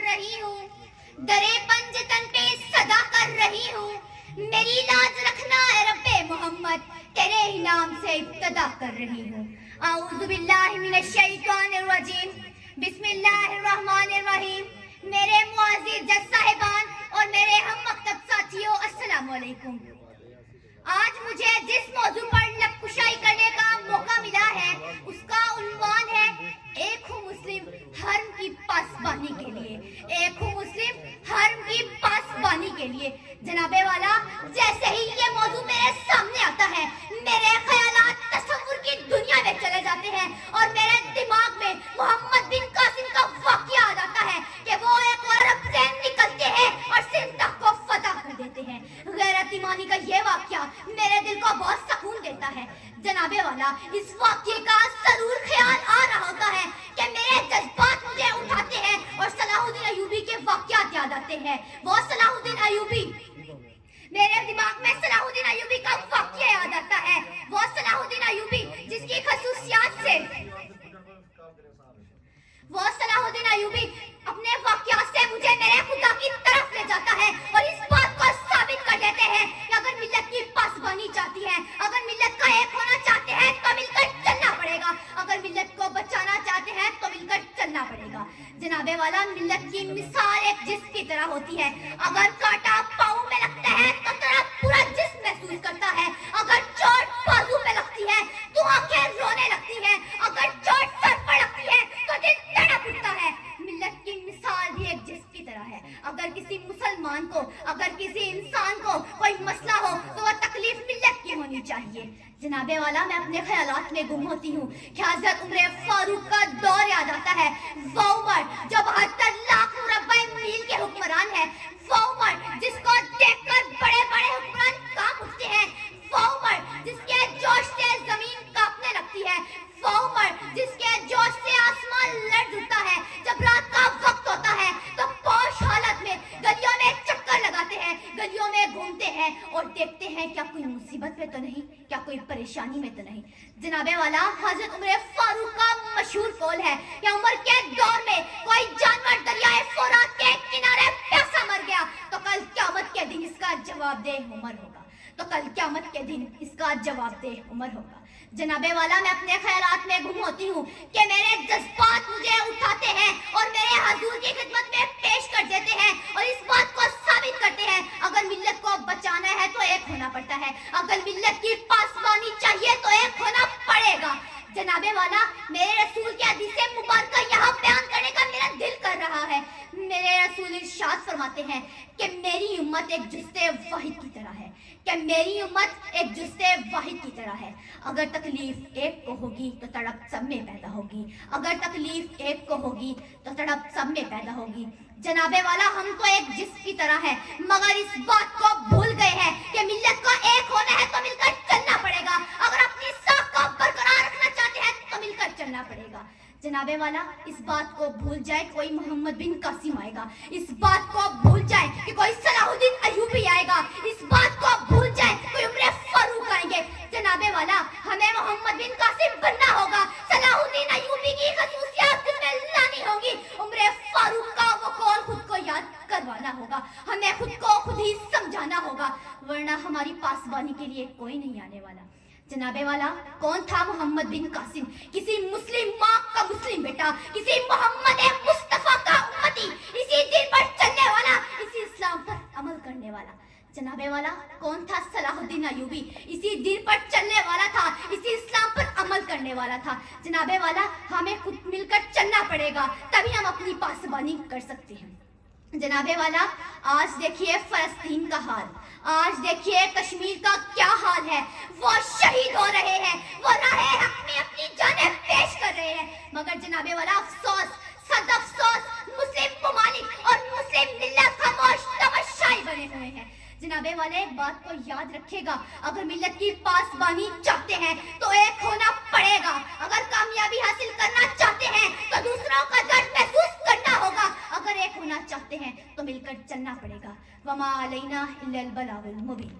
रही हूँ, दरे पंजतन पे सदा कर रही हूँ। मेरी लाज रखना है रब्बे मोहम्मद, तेरे ही नाम से इब्तदा कर रही हूँ। आऊज़ु बिल्लाहि मिनश शैतानिर रजीम, बिस्मिल्लाहिर्रहमानिर रहीम। मेरे मुअज़्ज़िज़ जज साहिबान और मेरे हम मकतब साथियों, अस्सलामु अलैकुम। आज मुझे जिस मौजू पर लबकुशाई करने का मौका मिला है उसका उन्वान है एक हूँ मुस्लिम हर्म की पासबानी के लिए। एक हूँ मुस्लिम हर्म की पासबानी के लिए। जनाबे वाला, जैसे ही ये मौजू मेरे सामने आता है मेरे ख्यालात तसव्वुर की दुनिया में चले जाते हैं और मेरे दिमाग में मोहम्मद बिन कासिम का वाक़या आ जाता है कि वो एक अरब से निकलते हैं और सिंध तक को फतह कर देते हैं। गैरत ईमानी का ये वाक़या मेरे दिल को बहुत सुकून देता है। जनाबे वाला, इस वाक़ये का जरूर ख्याल आ रहा होता है कि मेरे जज्बात मुझे उठाते हैं और सलाहुद्दीन अय्यूबी के वाक़यात याद आते हैं। वो सलाहुद्दीन अय्यूबी, मेरे दिमाग में सलाहुद्दीन अय्यूबी का वाक़या याद आता है। वो सलाहुद्दीन अय्यूबी जिसकी खसूसियात से अपने वाक़यात से मुझे मेरे खुदा की तरफ ले जाता है और इस बात को साबित कर देते हैं कि अगर मिल्लत की पासबानी चाहती है, अगर मिल्लत का एक होना चाहते हैं तो मिलकर चलना पड़ेगा, अगर मिल्लत को बचाना चाहते हैं तो मिलकर चलना पड़ेगा। जनाबे वाला, मिल्लत की मिसाल एक जिस्म की तरह होती है। अगर कांटा पाँव में लगता है तो तेरा पूरा जिस्म महसूस करता है। अगर चोट बाजू में लगती है तो आंखें रोने लगती है। अगर चोट सर पर लगती है तो दिल तड़प उठता है। मिल्लत की मिसाल भी एक जिस्म की तरह है। अगर किसी मुसलमान को, अगर किसी इंसान को कोई मसला हो तो वह तकलीफ मिल्लत की होनी चाहिए। जनाबे वाला, मैं अपने ख्यालात में गुम होती हूँ कि हज़रत उमर फारूक का दौर याद आता है। वो उमर जो 72 लाख मुरब्बा मील के हुक्मरान है। वो उमर जिसको देखकर बड़े बड़े हुक्मरान कांप उठते हैं। वो उमर जिसके जोश से जमीन कांपने लगती है। वो उमर जिसके जोश से आसमान लर्ज़ उठता है। जब रात का वक्त होता है तो पोश हालत में गलियों में चक्कर लगाते हैं, गलियों में घूमते हैं और देखते हैं क्या कोई मुसीबत में तो नहीं, क्या कोई परेशानी में तो नहीं। जनाबे वाला, हज़रत उमर फारूक का मशहूर कौल है कि उमर के दौर में कोई जानवर दरियाए फुरात के किनारे प्यासा मर गया तो कल क़यामत के दिन इसका जवाबदेह उमर होगा, तो कल क़यामत के दिन इसका जवाबदेह उमर होगा। जनाबे वाला, मैं अपने ख्यालात में गुम होती हूँ कि मेरे जज्बात मुझे उठाते हैं और मेरे हुजूर की खिदमत में पेश कर देते हैं और इस बात को साबित करते हैं अगर मिल्लत को बचाना है तो एक होना पड़ता है, अगर मिल्लत की पासबानी चाहिए तो एक होना पड़ेगा। जनाबे वाला, मेरे रसूल के हदीस मुबारक यहाँ बयान करने का मेरा दिल कर रहा है। मेरे रसूल इरशाद फरमाते हैं कि मेरी उम्मत एक जुज़्ते वाहिद की तरह है, कि मेरी उम्मत एक जुज़्ते वाहिद की तरह है। अगर तकलीफ एक को होगी तो तड़प सब में पैदा होगी, अगर तकलीफ एक को होगी तो तड़प सब में पैदा होगी। जनाबे वाला, हम तो एक जिस्म की तरह है मगर इस बात को भूल गए हैं कि मिल्लत का एक होना है तो मिलकर चलना पड़ेगा। अगर अपनी साख को बरकरार रखना चाहते हैं तो मिलकर चलना पड़ेगा। जनाबे वाला, इस बात को भूल जाए कोई मोहम्मद बिन कासिम आएगा, इस बात को भूल जाए कि कोई सलाहुद्दीन अय्यूबी आएगा, इस बात को भूल जाए कोई उमर फारूक आएंगे। जनाबे वाला, हमें मोहम्मद बिन कासिम बनना होगा, सलाहुद्दीन अय्यूबी की खसूसियात में लानी होगी, उमर फारूक का वो कौल खुद को याद करवाना होगा, हमें खुद को खुद ही समझाना होगा, वरना हमारी पासबानी के लिए कोई नहीं आने वाला। जनाबे वाला, कौन था मोहम्मद बिन कासिम? किसी मुस्लिम माँ का मुस्लिम बेटा, किसी मोहम्मद मुस्तफा का उम्मती, इसी दिन पर चलने वाला, इसी इस्लाम पर अमल करने वाला। जनाबे वाला, कौन था सलाहुद्दीन अय्यूबी? इसी दिन पर चलने वाला था, इसी इस्लाम पर अमल करने वाला था। जनाबे वाला, हमें खुद मिलकर चलना पड़ेगा तभी हम अपनी पासबानी कर सकते हैं। जनाबे वाला, आज देखिए फलस्तीन का हाल, आज देखिए कश्मीर का क्या हाल है। वो शहीद हो रहे हैं, वो राहे हक में अपनी जानें पेश कर रहे हैं, मगर जनाबे वाला अफसोस, सद अफसोस, मुस्लिम ममालिक और मुस्लिम मिल्लत खामोश तमशाई बने हुए हैं। जनाबे वाले, एक बात को याद रखेगा, अगर मिल्लत की पासबानी चाहते हैं तो एक होना पड़ेगा, अगर कामयाबी हासिल करना चाहते हैं तो दूसरों का दर्द महसूस करना होगा, अगर एक होना चाहते हैं तो मिलकर चलना पड़ेगा। वमा अलैना इल्लल बलागुल मुबीन।